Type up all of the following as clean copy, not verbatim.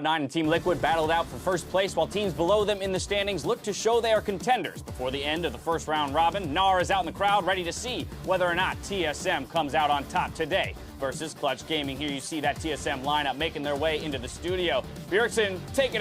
Cloud9 and Team Liquid battled out for first place, while teams below them in the standings look to show they are contenders. Before the end of the first round robin, Gnar is out in the crowd ready to see whether or not TSM comes out on top today versus Clutch Gaming. Here you see that TSM lineup making their way into the studio. Bjergsen taking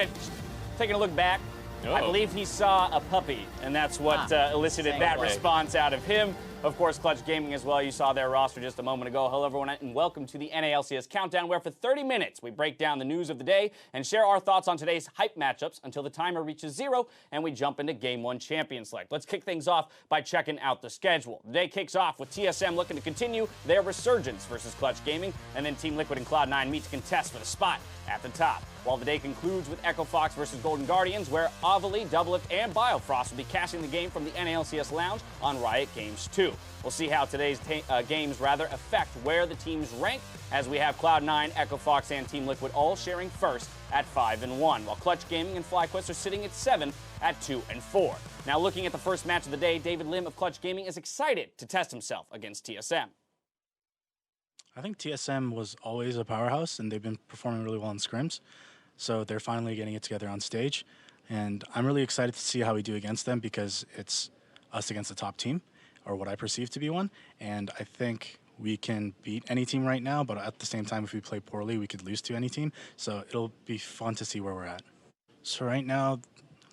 a look back. Oh. I believe he saw a puppy, and that's what elicited that response out of him. Of course, Clutch Gaming as well. You saw their roster just a moment ago. Hello, everyone, and welcome to the NA LCS Countdown, where for 30 minutes we break down the news of the day and share our thoughts on today's hype matchups until the timer reaches 0 and we jump into Game 1 Champion Select. Let's kick things off by checking out the schedule. The day kicks off with TSM looking to continue their resurgence versus Clutch Gaming, and then Team Liquid and Cloud9 meet to contest for the spot at the top. While the day concludes with Echo Fox versus Golden Guardians, where Ovally, Doublelift, and Biofrost will be cashing the game from the NALCS Lounge on Riot Games 2. We'll see how today's games affect where the teams rank, as we have Cloud9, Echo Fox, and Team Liquid all sharing first at 5-1, while Clutch Gaming and FlyQuest are sitting at 7 at 2-4. Now, looking at the first match of the day, David Lim of Clutch Gaming is excited to test himself against TSM. I think TSM was always a powerhouse, and they've been performing really well in scrims. So they're finally getting it together on stage. And I'm really excited to see how we do against them, because it's us against the top team, or what I perceive to be one. And I think we can beat any team right now, but at the same time, if we play poorly, we could lose to any team. So it'll be fun to see where we're at. So right now,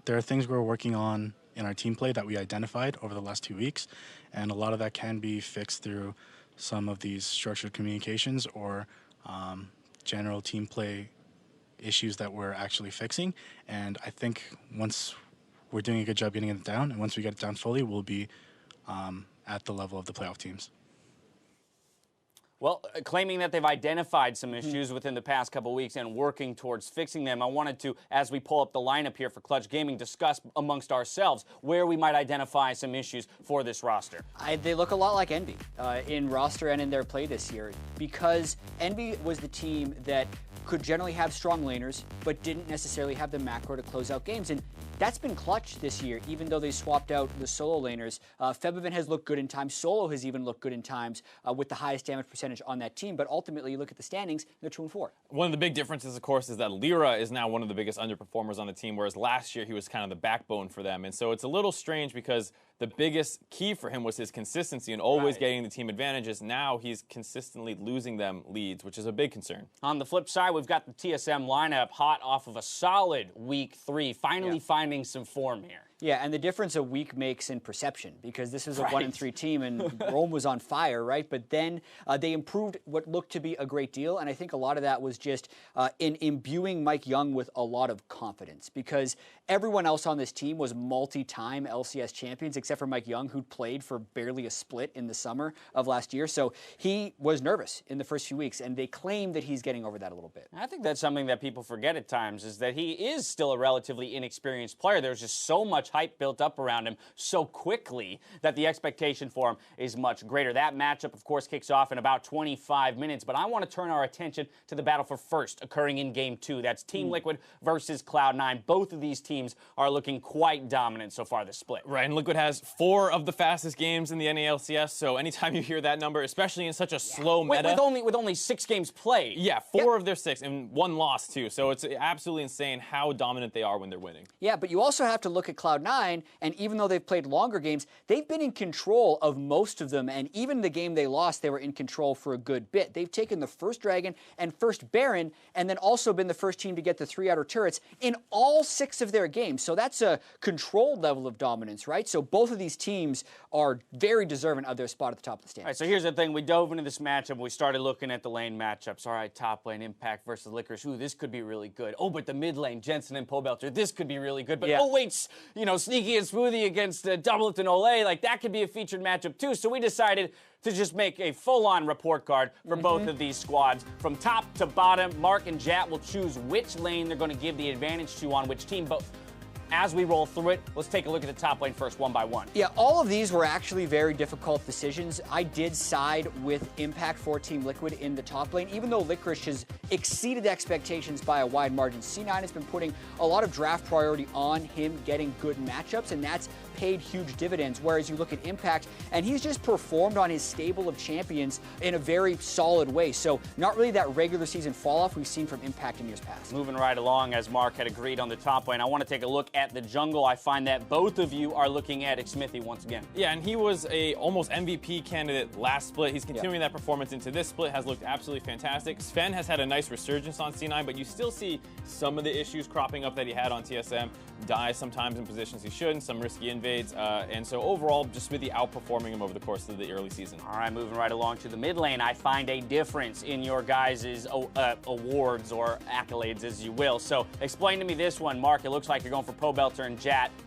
there are things we're working on in our team play that we identified over the last 2 weeks. And a lot of that can be fixed through some of these structured communications or general team play issues that we're actually fixing. And I think once we're doing a good job getting it down, and once we get it down fully, we'll be at the level of the playoff teams. Well, claiming that they've identified some issues within the past couple weeks and working towards fixing them, I wanted to, as we pull up the lineup here for Clutch Gaming, discuss amongst ourselves where we might identify some issues for this roster. They look a lot like Envy in roster and in their play this year, because Envy was the team that could generally have strong laners, but didn't necessarily have the macro to close out games. And that's been Clutch this year, even though they swapped out the solo laners. Febiven has looked good in times. Solo has even looked good in times with the highest damage percentage on that team. But ultimately, you look at the standings, they're 2-4. One of the big differences, of course, is that Lyra is now one of the biggest underperformers on the team, whereas last year he was kind of the backbone for them. And so it's a little strange, because the biggest key for him was his consistency and always getting the team advantages. Now he's consistently losing them leads, which is a big concern. On the flip side, we've got the TSM lineup hot off of a solid week 3, finally finding some form here. Yeah, and the difference a week makes in perception, because this was a 1-3 team and Rome was on fire, right? But then they improved what looked to be a great deal, and I think a lot of that was just in imbuing Mike Young with a lot of confidence, because everyone else on this team was multi-time LCS champions, except for Mike Young, who'd played for barely a split in the summer of last year. So he was nervous in the first few weeks, and they claim that he's getting over that a little bit. I think that's something that people forget at times, is that he is still a relatively inexperienced player. There's just so much hype built up around him so quickly that the expectation for him is much greater. That matchup, of course, kicks off in about 25 minutes, but I want to turn our attention to the battle for first occurring in Game 2. That's Team Liquid versus Cloud9. Both of these teams are looking quite dominant so far this split. Right, and Liquid has 4 of the fastest games in the NALCS, so anytime you hear that number, especially in such a slow meta. With only 6 games played. Yeah, 4 of their 6, and 1 loss too, so it's absolutely insane how dominant they are when they're winning. Yeah, but you also have to look at Cloud9, and even though they've played longer games, they've been in control of most of them, and even the game they lost, they were in control for a good bit. They've taken the first Dragon and first Baron, and then also been the first team to get the 3 outer turrets in all 6 of their games. So that's a controlled level of dominance, right? So both of these teams are very deserving of their spot at the top of the standings. All right, so here's the thing. We dove into this matchup. We started looking at the lane matchups. All right, top lane, Impact versus Licorice. Ooh, this could be really good. Oh, but the mid lane, Jensen and Pobelter, this could be really good. But oh, wait, Sneaky and Smoothie against Doublelift and Olay, like that could be a featured matchup too. So we decided to just make a full-on report card for both of these squads. From top to bottom, Mark and Jat will choose which lane they're going to give the advantage to on which team. But as we roll through it, let's take a look at the top lane first, one by one. Yeah, all of these were actually very difficult decisions. I did side with Impact for Team Liquid in the top lane, even though Licorice has exceeded expectations by a wide margin. C9 has been putting a lot of draft priority on him getting good matchups, and that's paid huge dividends, whereas you look at Impact, and he's just performed on his stable of champions in a very solid way. So not really that regular season fall-off we've seen from Impact in years past. Moving right along, as Mark had agreed on the top lane, I want to take a look at the jungle. I find that both of you are looking at Xmithy once again. Yeah, and he was a almost MVP candidate last split. He's continuing that performance into this split, has looked absolutely fantastic. Sven has had a nice resurgence on C9, but you still see some of the issues cropping up that he had on TSM. Dies sometimes in positions he shouldn't, some risky invades, and so overall, just Smithy outperforming him over the course of the early season. All right, moving right along to the mid lane, I find a difference in your guys' awards or accolades, as you will. So explain to me this one, Mark. It looks like you're going for Pobelter and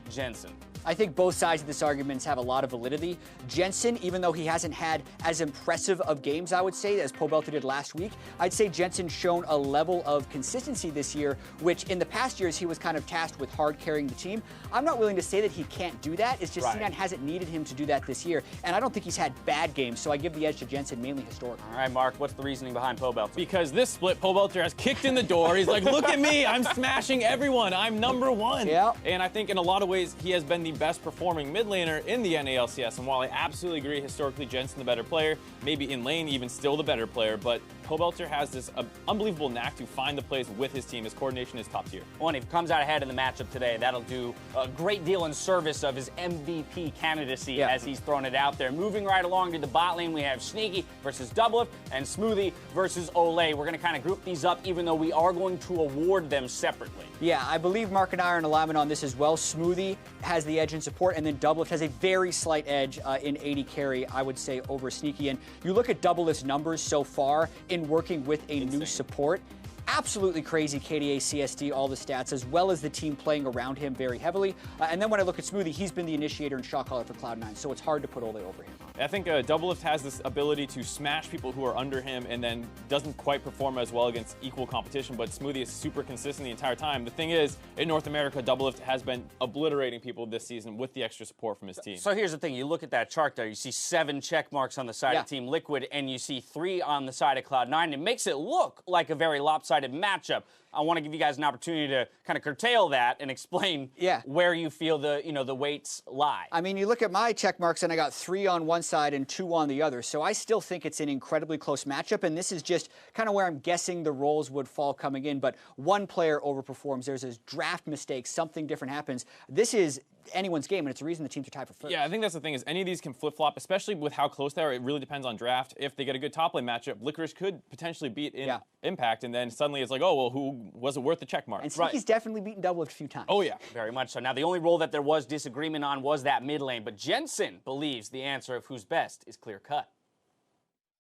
Jensen. I think both sides of this argument have a lot of validity. Jensen, even though he hasn't had as impressive of games, I would say, as Pobelter did last week, I'd say Jensen's shown a level of consistency this year, which in the past years he was kind of tasked with hard carrying the team. I'm not willing to say that he can't do that. It's just C9 hasn't needed him to do that this year, and I don't think he's had bad games, so I give the edge to Jensen, mainly historical. All right, Mark, what's the reasoning behind Pobelter? Because this split, Pobelter has kicked in the door. He's like, look at me, I'm smashing everyone. I'm #1. Yeah. And I think in a lot of ways, he has been the best performing mid laner in the NA LCS. And while I absolutely agree, historically, Jensen the better player, maybe in lane, even still the better player, but Pobelter has this unbelievable knack to find the plays with his team. His coordination is top tier. Well, and if he comes out ahead in the matchup today, that'll do a great deal in service of his MVP candidacy as he's thrown it out there. Moving right along to the bot lane, we have Sneaky versus Doublelift and Smoothie versus Olay. We're going to kind of group these up, even though we are going to award them separately. Yeah, I believe Mark and I are in alignment on this as well. Smoothie has the edge in support, and then Doublelift has a very slight edge in 80 carry, I would say, over Sneaky. And you look at Doublelift's numbers so far in working with a new support. Absolutely crazy KDA, CSD, all the stats, as well as the team playing around him very heavily. And then when I look at Smoothie, he's been the initiator and shot caller for Cloud9, so it's hard to put Olay over him. I think Doublelift has this ability to smash people who are under him and then doesn't quite perform as well against equal competition, but Smoothie is super consistent the entire time. The thing is, in North America, Doublelift has been obliterating people this season with the extra support from his team. So here's the thing. You look at that chart there. You see 7 check marks on the side of Team Liquid, and you see 3 on the side of Cloud9. It makes it look like a very lopsided matchup. I want to give you guys an opportunity to kind of curtail that and explain where you feel the weights lie. I mean, you look at my check marks, and I got 3 on one side and 2 on the other. So I still think it's an incredibly close matchup, and this is just kind of where I'm guessing the roles would fall coming in. But one player overperforms. There's a draft mistake. Something different happens. This is anyone's game, and it's the reason the teams are tied for first. Yeah, I think that's the thing, is any of these can flip-flop, especially with how close they are. It really depends on draft. If they get a good top lane matchup, Licorice could potentially beat in Impact, and then suddenly it's like, oh, well, who was it worth the check mark? And Sneaky's definitely beaten Doublelift a few times. Oh, yeah. Very much so. Now, the only role that there was disagreement on was that mid lane, but Jensen believes the answer of who's best is clear-cut.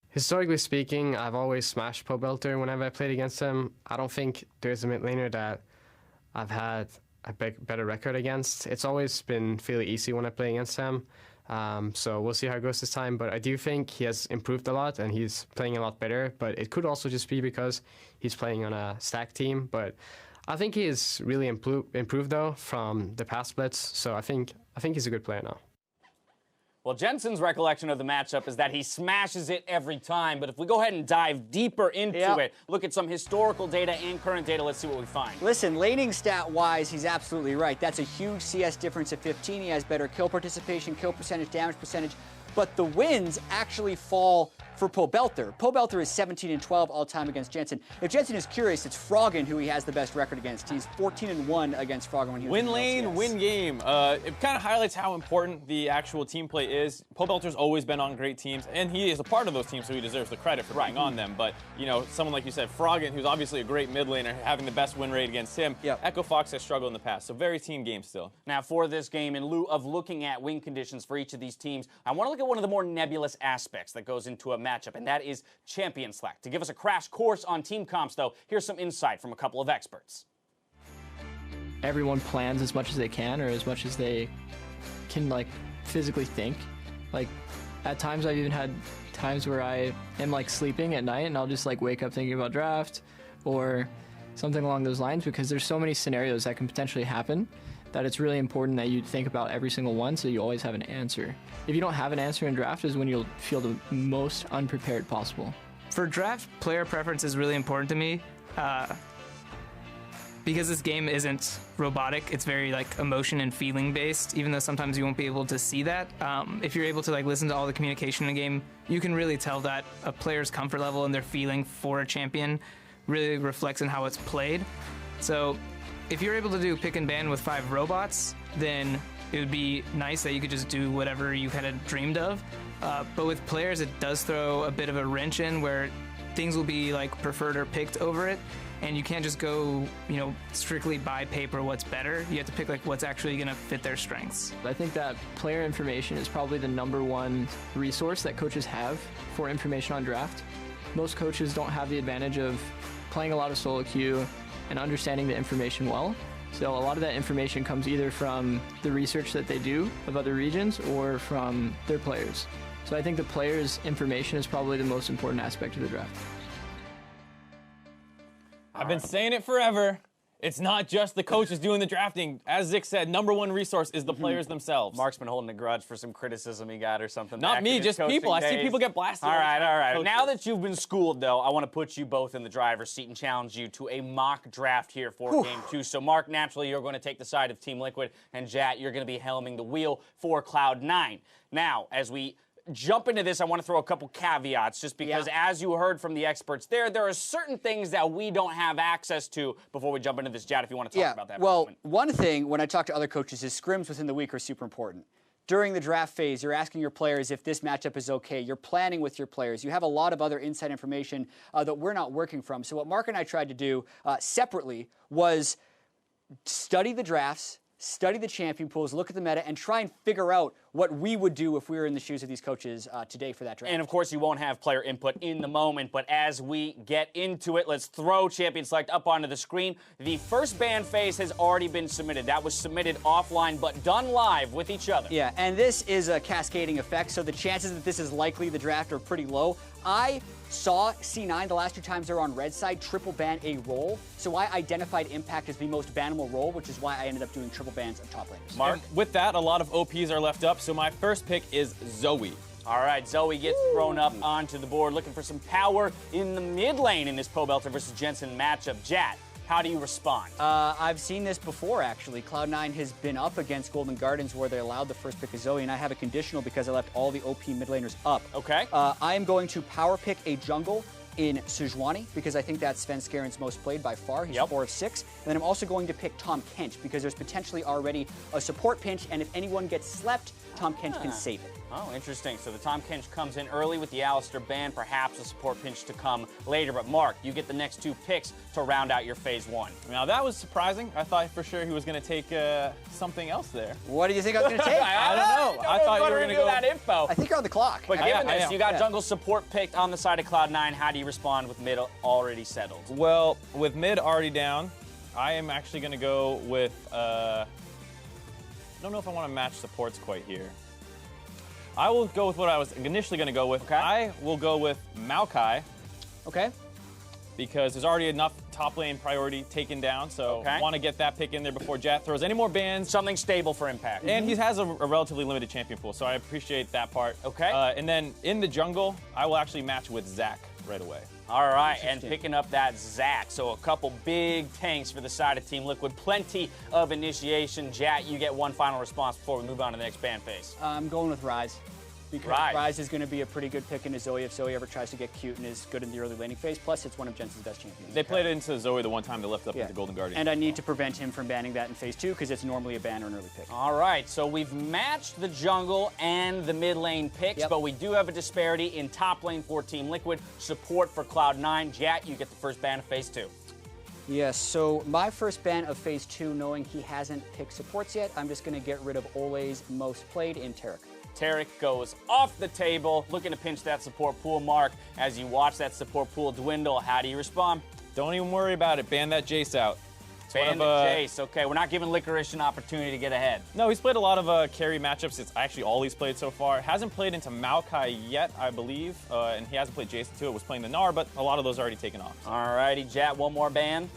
Historically speaking, I've always smashed Pobelter whenever I played against him. I don't think there's a mid laner that I've had a better record against. It's always been fairly easy when I play against him. So we'll see how it goes this time. But I do think he has improved a lot and he's playing a lot better. But it could also just be because he's playing on a stacked team. But I think he is really improved though from the past splits. So I think he's a good player now. Well, Jensen's recollection of the matchup is that he smashes it every time. But if we go ahead and dive deeper into it, look at some historical data and current data, let's see what we find. Listen, laning stat-wise, he's absolutely right. That's a huge CS difference of 15. He has better kill participation, kill percentage, damage percentage. But the wins actually fall for Pobelter. Pobelter is 17-12 all-time against Jensen. If Jensen is curious, it's Froggen who he has the best record against. He's 14-1 against Froggen when he was win lane, win game. It kind of highlights how important the actual team play is. Pobelter's always been on great teams, and he is a part of those teams, so he deserves the credit for being on them. But, you know, someone like you said, Froggen, who's obviously a great mid laner, having the best win rate against him. Echo Fox has struggled in the past, so very team game still. Now, for this game, in lieu of looking at win conditions for each of these teams, I want to look at one of the more nebulous aspects that goes into a matchup, and that is champion slack. To give us a crash course on team comps, though, here's some insight from a couple of experts. Everyone plans as much as they can, or as much as they can, like, physically think. Like, at times I've even had times where I am, like, sleeping at night, and I'll just, like, wake up thinking about draft, or something along those lines, because there's so many scenarios that can potentially happen that it's really important that you think about every single one so you always have an answer. If you don't have an answer in draft is when you'll feel the most unprepared possible. For draft, player preference is really important to me. because this game isn't robotic, it's very like emotion and feeling based, even though sometimes you won't be able to see that. If you're able to like listen to all the communication in the game, you can really tell that a player's comfort level and their feeling for a champion really reflects in how it's played. So if you're able to do pick and ban with 5 robots, then it would be nice that you could just do whatever you kind of dreamed of. But with players, it does throw a bit of a wrench in where things will be like preferred or picked over it. And you can't just go, strictly by paper what's better. You have to pick like what's actually going to fit their strengths. I think that player information is probably the #1 resource that coaches have for information on draft. Most coaches don't have the advantage of playing a lot of solo queue and understanding the information well. So a lot of that information comes either from the research that they do of other regions or from their players. So I think the players' information is probably the most important aspect of the draft. I've been saying it forever. It's not just the coaches doing the drafting. As Zick said, #1 resource is the players themselves. Mark's been holding a grudge for some criticism he got or something. Not back me, in his just people. I see days. people get blasted. All right. Coaches. Now that you've been schooled, though, I want to put you both in the driver's seat and challenge you to a mock draft here for Game 2. So, Mark, naturally, you're going to take the side of Team Liquid, and Jat, you're going to be helming the wheel for Cloud9. Now, as we jump into this, I want to throw a couple caveats, just because as you heard from the experts there are certain things that we don't have access to before we jump into this. Jad, if you want to talk about that. Well, one thing when I talk to other coaches is scrims within the week are super important. During the draft phase, you're asking your players if this matchup is okay. You're planning with your players. You have a lot of other inside information that we're not working from. So what Mark and I tried to do separately was study the drafts, study the champion pools, look at the meta, and try and figure out what we would do if we were in the shoes of these coaches today for that draft. And, of course, you won't have player input in the moment, but as we get into it, let's throw Champion Select up onto the screen. The first ban phase has already been submitted. That was submitted offline, but done live with each other. Yeah, and this is a cascading effect, so the chances that this is likely the draft are pretty low. I saw C9 the last 2 times they were on red side triple ban a role, so I identified Impact as the most bannable role, which is why I ended up doing triple bans of top laners. Mark, with that, a lot of OPs are left up, so my first pick is Zoe. All right, Zoe gets thrown up onto the board, looking for some power in the mid lane in this Pobelter versus Jensen matchup. Jat, how do you respond? I've seen this before, actually. Cloud9 has been up against Golden Gardens where they allowed the first pick of Zoe, and I have a conditional because I left all the OP mid laners up. Okay. I am going to power pick a jungle in Sejuani because I think that's Sven Skaren's most played by far. He's 4 of 6. And then I'm also going to pick Tom Kench because there's potentially already a support pinch, and if anyone gets slept, Tom Kench can save it. Oh, interesting. So the Tom Kench comes in early with the Alistair ban, perhaps a support pinch to come later. But Mark, you get the next 2 picks to round out your phase 1. Now that was surprising. I thought for sure he was going to take something else there. What do you think I was going to take? I don't know. I thought you were going to go that info. I think you're on the clock. But given this, you got jungle support picked on the side of Cloud9. How do you respond with mid already settled? Well, with mid already down, I am actually going to go with, I don't know if I want to match supports quite here. I will go with what I was initially going to go with. Okay. I will go with Maokai. Okay. Because there's already enough top lane priority taken down, so I want to get that pick in there before Jat throws any more bans. Something stable for Impact. And he has a relatively limited champion pool, so I appreciate that part. Okay. And then in the jungle, I will actually match with Zac right away. All right, and picking up that Zac. So a couple big tanks for the side of Team Liquid. Plenty of initiation. Jat, you get one final response before we move on to the next ban phase. I'm going with Ryze. Because Ryze is going to be a pretty good pick into Zoe if Zoe ever tries to get cute and is good in the early laning phase. Plus, it's one of Jensen's best champions. They played it into Zoe the one time they left up into Golden Guardian. And I need to prevent him from banning that in phase 2 because it's normally a ban or an early pick. All right, so we've matched the jungle and the mid lane picks, but we do have a disparity in top lane for Team Liquid. Support for Cloud9. Jat, you get the first ban of phase 2. Yes, so my first ban of phase 2, knowing he hasn't picked supports yet, I'm just going to get rid of Ole's most played in Taric. Taric goes off the table, looking to pinch that support pool. Mark, as you watch that support pool dwindle, how do you respond? Don't even worry about it. Ban that Jace out. Ban the Jace. Okay, we're not giving Licorice an opportunity to get ahead. No, he's played a lot of carry matchups. It's actually all he's played so far. Hasn't played into Maokai yet, I believe, and he hasn't played Jason too. It was playing the Gnar, but a lot of those are already taken off. All righty, Jat, one more ban.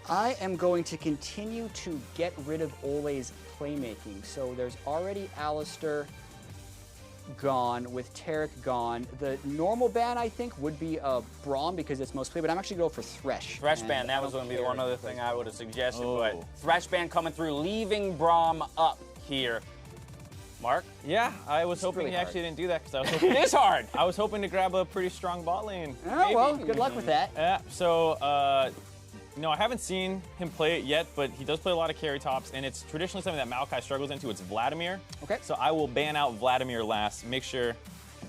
I am going to continue to get rid of Ole's playmaking. So there's already Alistair. gone, with Tarek gone. The normal ban, I think, would be Braum because it's most played, but I'm actually going to go for Thresh. Thresh ban, that was going to be the one other thing I would have suggested, but Oh. Thresh ban coming through, leaving Braum up here. Mark? Yeah, I was hoping really he hard. actually didn't do that because I was hoping It is hard. I was hoping to grab a pretty strong bot lane. Oh, well, good luck with that. Yeah, so, no, I haven't seen him play it yet, but he does play a lot of carry tops, and it's traditionally something that Maokai struggles into. It's Vladimir. Okay. So I will ban out Vladimir last, make sure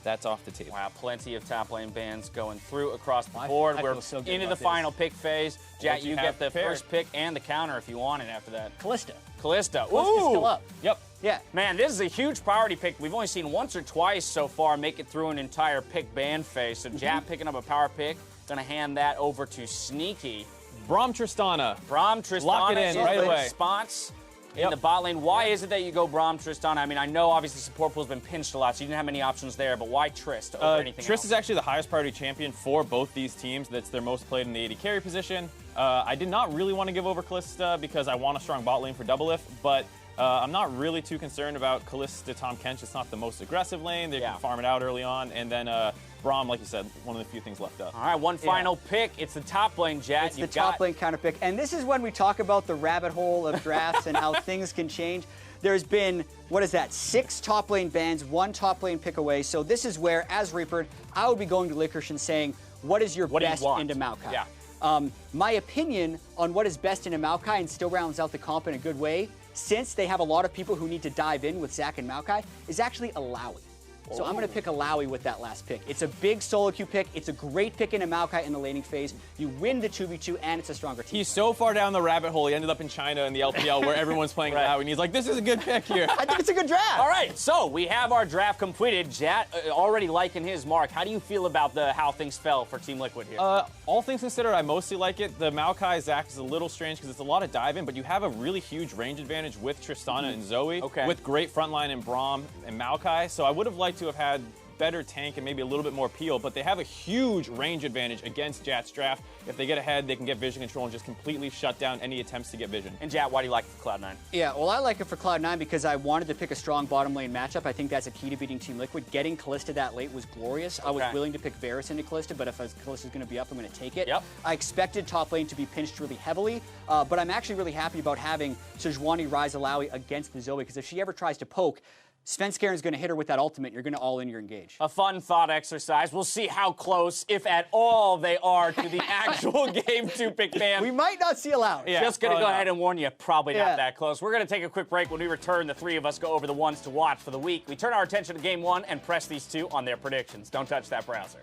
that's off the table. Wow, plenty of top lane bans going through across the I board. feel We're so good into about the this. final pick phase. Jack, What you you have get the prepared. first pick and the counter if you want it after that. Callista. Callista. Callista's still up. Yep. Yeah. Man, this is a huge priority pick. We've only seen once or twice so far make it through an entire pick ban phase. So Jap picking up a power pick. Gonna hand that over to Sneaky. Braum Tristana. Braum, Tristana. Lock it in right away. Response in Yep. the bot lane. Why is it that you go Braum, Tristana? I mean, I know obviously support pool's been pinched a lot, so you didn't have many options there, but why Trist over anything Trist else? is actually the highest priority champion for both these teams. That's their most played in the AD carry position. I did not really want to give over Callista because I want a strong bot lane for double lift, but I'm not really too concerned about Callista Tom Kench. It's not the most aggressive lane. They can farm it out early on. And then Braum, like you said, one of the few things left up. All right, one final pick. It's the top lane, Jack. It's the top lane counter pick. And this is when we talk about the rabbit hole of drafts and how things can change. There's been, 6 top lane bans, 1 top lane pick away. So this is where, as Reaper, I would be going to Licorice and saying, what is your What do you best want? into Maokai? Yeah. My opinion on what is best into Maokai and still rounds out the comp in a good way, since they have a lot of people who need to dive in with Zac and Maokai, is actually Alawi. So I'm going to pick Alawi with that last pick. It's a big solo queue pick. It's a great pick into Maokai in the laning phase. You win the 2v2, and it's a stronger team. He's so far down the rabbit hole, he ended up in China in the LPL where everyone's playing it out, and he's like, this is a good pick here. I think it's a good draft. All right, so we have our draft completed. Jack already liking his mark. How do you feel about how things fell for Team Liquid here? All things considered, I mostly like it. The Maokai Zac is a little strange because it's a lot of dive in, but you have a really huge range advantage with Tristana and Zoe, with great frontline and Braum and Maokai. So I would have liked to have had better tank and maybe a little bit more peel, but they have a huge range advantage against Jat's draft. If they get ahead, they can get vision control and just completely shut down any attempts to get vision. And Jat, why do you like it for Cloud9? Yeah, well, I like it for Cloud9 because I wanted to pick a strong bottom lane matchup. I think that's a key to beating Team Liquid. Getting Callista that late was glorious. I was willing to pick Varus into Callista, but if Callista's going to be up, I'm going to take it. Yep. I expected top lane to be pinched really heavily, but I'm actually really happy about having Sejuani Rise Alawi against the Zoe, because if she ever tries to poke, Svenskeren going to hit her with that ultimate. You're going to all in your engage. A fun thought exercise. We'll see how close, if at all, they are to the actual game 2 pick ban. We might not see Alawi. Yeah, just going to go ahead and warn you, probably not that close. We're going to take a quick break. When we return, the 3 of us go over the ones to watch for the week. We turn our attention to game 1 and press these 2 on their predictions. Don't touch that browser.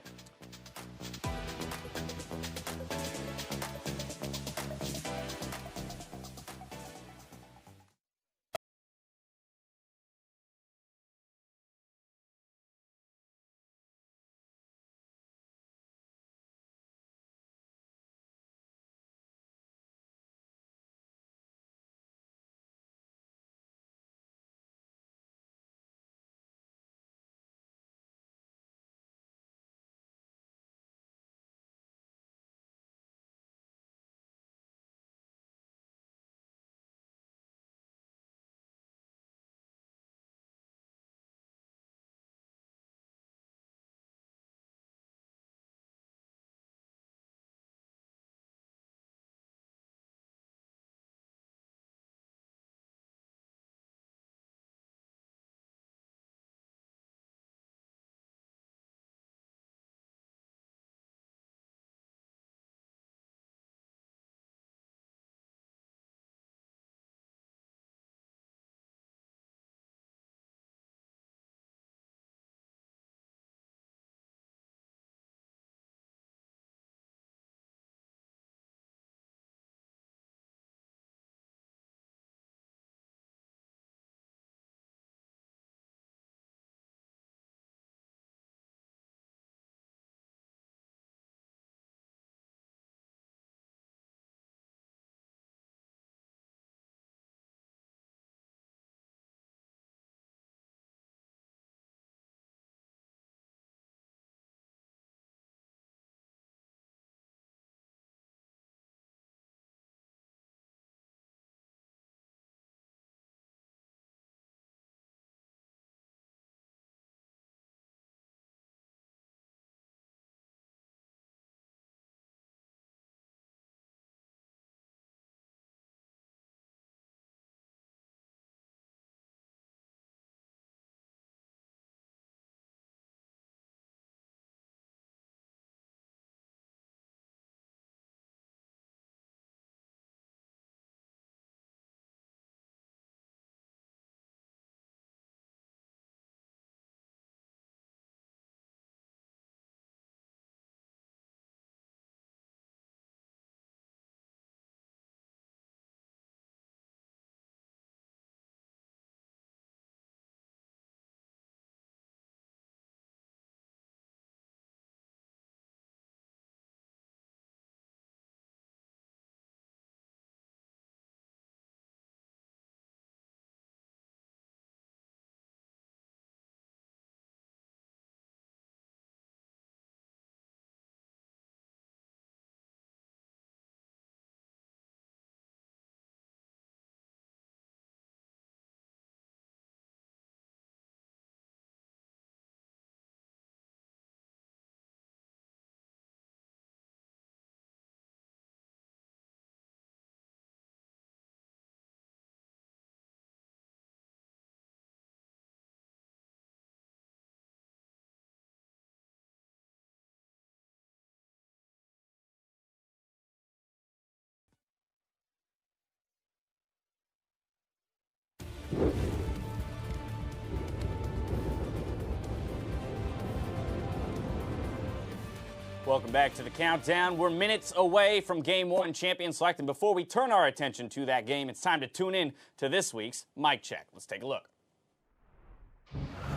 Welcome back to the countdown. We're minutes away from Game 1 champion select, and before we turn our attention to that game, it's time to tune in to this week's Mic Check. Let's take a look.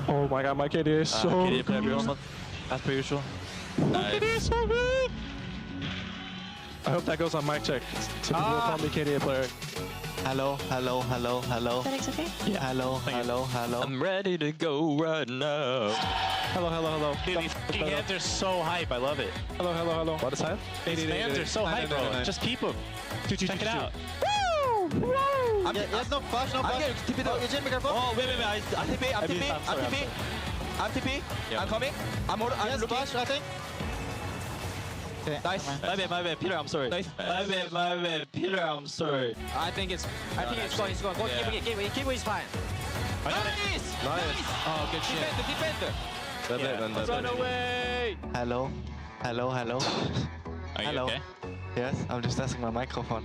Oh my god, my KD is so good. As per usual. My KD is so good! I hope that goes on Mic Check. So people will call me KDA player. Hello, hello, hello, hello. Is that okay? Yeah, hello, hello, hello. I'm ready to go right now. Hello, hello, hello. Dude, these fucking hands are so hype. I love it. Hello, hello, hello. What is that? These hands are so hype, bro. Just keep them. Check it out. Woo! Yes, no flash, no flash. Oh, wait. I'm TP. Yep. I'm coming. I'm looking. Flash, I think. Okay. Nice. My bad. Peter, I'm sorry. Nice. My bad. Peter, I'm sorry. I think it's going. Go, keep it, fine. Nice. Oh, good shit. Defender. Run away. Hello. Are you okay? Yes, I'm just testing my microphone.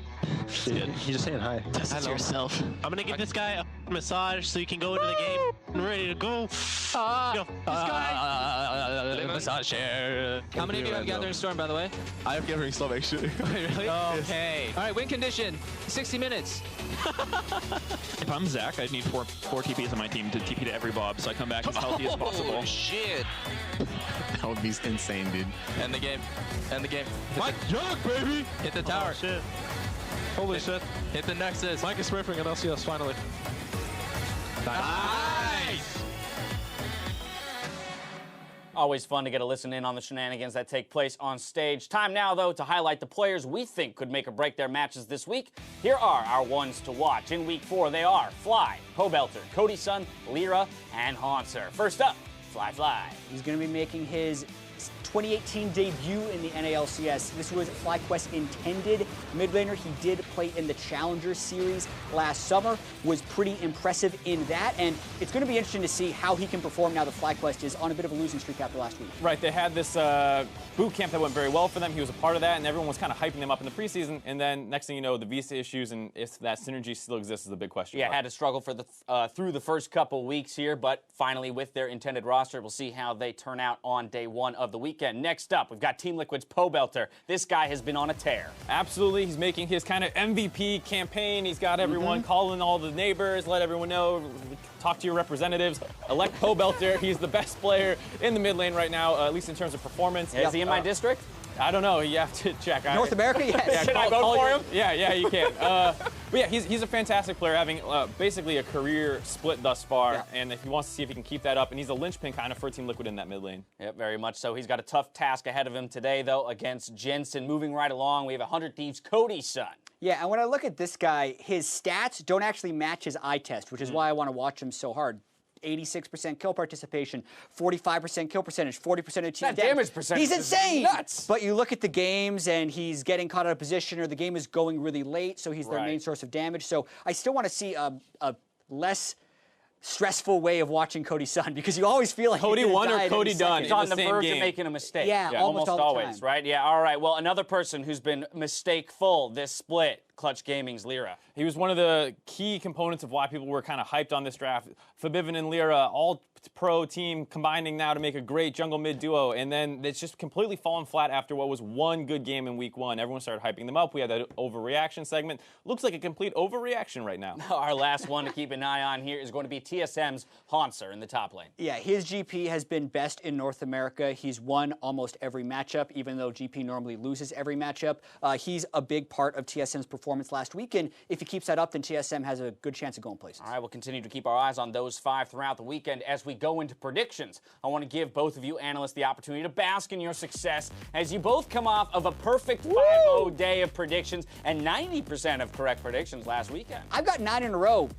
Good. You're just saying hi. Test it to yourself. I'm gonna give this guy a massage so you can go into the game. I'm ready to go. This massage chair. How many of you have Gathering Storm, by the way? I have Gathering Storm, actually. Really? Okay. All right, win condition, 60 minutes. If I'm Zach, I'd need four TPs on my team to TP to every Bob, so I come back as healthy as possible. Oh, shit. That would be insane, dude. End the game. Mike, jug, baby! Hit the tower. Oh, shit. Holy shit. Hit the Nexus. Mike is ripping at LCS, finally. Nice! Always fun to get a listen in on the shenanigans that take place on stage. Time now, though, to highlight the players we think could make or break their matches this week. Here are our ones to watch. In Week 4, they are Fly, Pobelter, Cody Sun, Lyra, and Haunser. First up, Fly. He's going to be making his 2018 debut in the NA LCS. This was FlyQuest's intended mid laner. He did play in the Challenger Series last summer, was pretty impressive in that, and it's going to be interesting to see how he can perform now that FlyQuest is on a bit of a losing streak after last week. Right, they had this boot camp that went very well for them. He was a part of that, and everyone was kind of hyping them up in the preseason, and then next thing you know, the visa issues, and if that synergy still exists is a big question. Yeah, had to struggle for through the first couple weeks here, but finally with their intended roster, we'll see how they turn out on day 1 of the weekend. Next up, we've got Team Liquid's Pobelter. This guy has been on a tear. Absolutely, he's making his kind of MVP campaign. He's got everyone calling all the neighbors, let everyone know, talk to your representatives, elect Pobelter. He's the best player in the mid lane right now, at least in terms of performance. Is he in my district? I don't know. You have to check. North America, yes. Yeah, Should I vote for him? Yeah, you can. But yeah, he's a fantastic player, having basically a career split thus far, and if he wants to see if he can keep that up, and he's a linchpin kind of for Team Liquid in that mid lane. Yep, very much so. He's got a tough task ahead of him today, though, against Jensen. Moving right along, we have 100 Thieves' Cody Sun. Yeah, and when I look at this guy, his stats don't actually match his eye test, which is why I want to watch him so hard. 86% kill participation, 45% kill percentage, 40% of team damage percentage. He's insane. Nuts. But you look at the games and he's getting caught out of position, or the game is going really late, so he's their main source of damage. So I still want to see a less stressful way of watching Cody Sun, because you always feel like Cody won or Cody done. He's on the verge of making a mistake. Yeah, almost all the always, time. right? Yeah, all right. Well, another person who's been mistake-full this split, Clutch Gaming's Lyra. He was one of the key components of why people were kind of hyped on this draft. Fabivin and Lyra, all pro team combining now to make a great jungle mid duo, and then it's just completely fallen flat after what was one good game in Week 1. Everyone started hyping them up. We had that overreaction segment. Looks like a complete overreaction right now. Our last one to keep an eye on here is going to be TSM's Haunser in the top lane. Yeah, his GP has been best in North America. He's won almost every matchup, even though GP normally loses every matchup. He's a big part of TSM's performance last week, and if he keeps that up, then TSM has a good chance of going places. All right, we'll continue to keep our eyes on those 5 throughout the weekend. As we go into predictions, I want to give both of you analysts the opportunity to bask in your success, as you both come off of a perfect 5-0 day of predictions and 90% of correct predictions last weekend. I've got 9 in a row.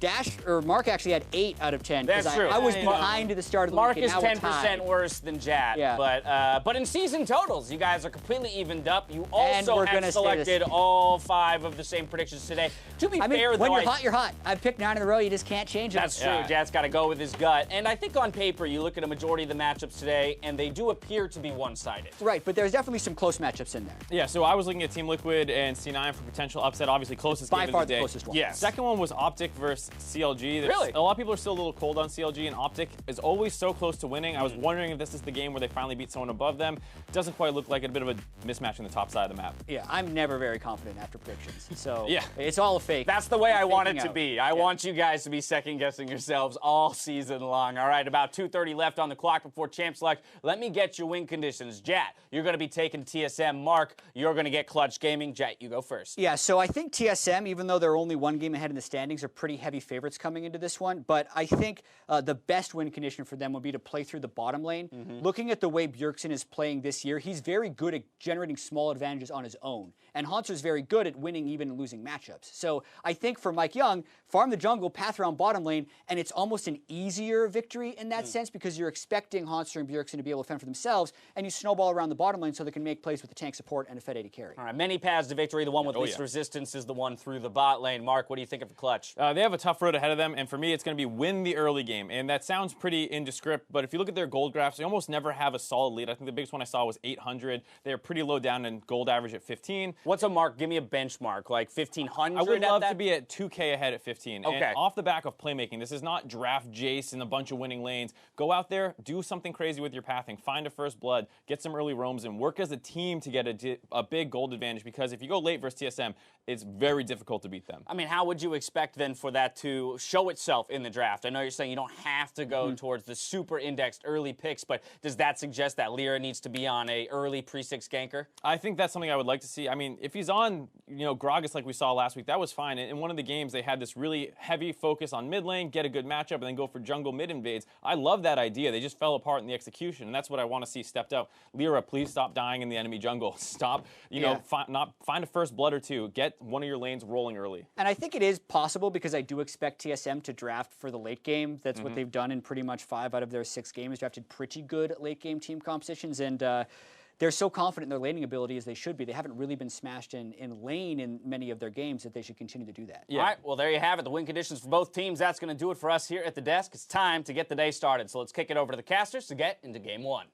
Mark actually had 8 out of 10. That's true. I was behind at the start of the Mark weekend. is 10% worse than Jad. Yeah. But in season totals, you guys are completely evened up. You also have selected all 5 of the same predictions today. To be fair, when though, you're hot, you're hot. I've picked 9 in a row. You just can't change it. That's true. Jad's got to go with his gut. And I think on paper, you look at a majority of the matchups today, and they do appear to be one-sided. Right, but there's definitely some close matchups in there. Yeah, so I was looking at Team Liquid and C9 for potential upset. Obviously, closest By game far of the day. the closest one. Yes. Second one was Optic versus CLG. Really? A lot of people are still a little cold on CLG, and Optic is always so close to winning. I was wondering if this is the game where they finally beat someone above them. Doesn't quite look like it. A bit of a mismatch in the top side of the map. Yeah, I'm never very confident after predictions. So Yeah. it's all a fake. That's the way I want it faking to out. be. I want you guys to be second-guessing yourselves all season long. All right, about 2:30 left on the clock before Champ Select. Let me get your win conditions. Jat, you're going to be taking TSM. Mark, you're going to get Clutch Gaming. Jat, you go first. Yeah, so I think TSM, even though they're only one game ahead in the standings, are pretty heavy favorites coming into this one. But I think the best win condition for them would be to play through the bottom lane. Looking at the way Bjergsen is playing this year, he's very good at generating small advantages on his own. And Haunter's very good at winning even in losing matchups. So I think for Mike Young, farm the jungle, path around bottom lane, and it's almost an easier victory in that sense because you're expecting Haunter and Bjergsen to be able to fend for themselves, and you snowball around the bottom lane so they can make plays with the tank support and a Fed 80 carry. All right, many paths to victory. The one with least resistance is the one through the bot lane. Mark, what do you think of the Clutch? They have a tough road ahead of them, and for me, it's going to be win the early game. And that sounds pretty indescript, but if you look at their gold graphs, they almost never have a solid lead. I think the biggest one I saw was 800. They're pretty low down in gold average at 15. What's a mark? Give me a benchmark, like 1,500? I would love to be at 2K ahead at 15. Okay. And off the back of playmaking, this is not draft Jace and a bunch of winning lanes. Go out there, do something crazy with your pathing, find a first blood, get some early roams, and work as a team to get a big gold advantage, because if you go late versus TSM, it's very difficult to beat them. I mean, how would you expect then for that to show itself in the draft? I know you're saying you don't have to go towards the super indexed early picks, but does that suggest that Lyra needs to be on a early pre-6 ganker? I think that's something I would like to see. I mean, if he's on, Gragas like we saw last week, that was fine. In one of the games, they had this really heavy focus on mid lane, get a good matchup, and then go for jungle mid invades. I love that idea. They just fell apart in the execution, and that's what I want to see stepped up. Lyra, please stop dying in the enemy jungle. Stop, find a first blood or two. Get one of your lanes rolling early. And I think it is possible because I do expect TSM to draft for the late game. That's what they've done in pretty much 5 out of their 6 games, drafted pretty good late game team compositions, and they're so confident in their laning ability as they should be. They haven't really been smashed in lane in many of their games that they should continue to do that. Yeah. All right, well, there you have it. The win conditions for both teams. That's going to do it for us here at the desk. It's time to get the day started. So let's kick it over to the casters to get into game 1.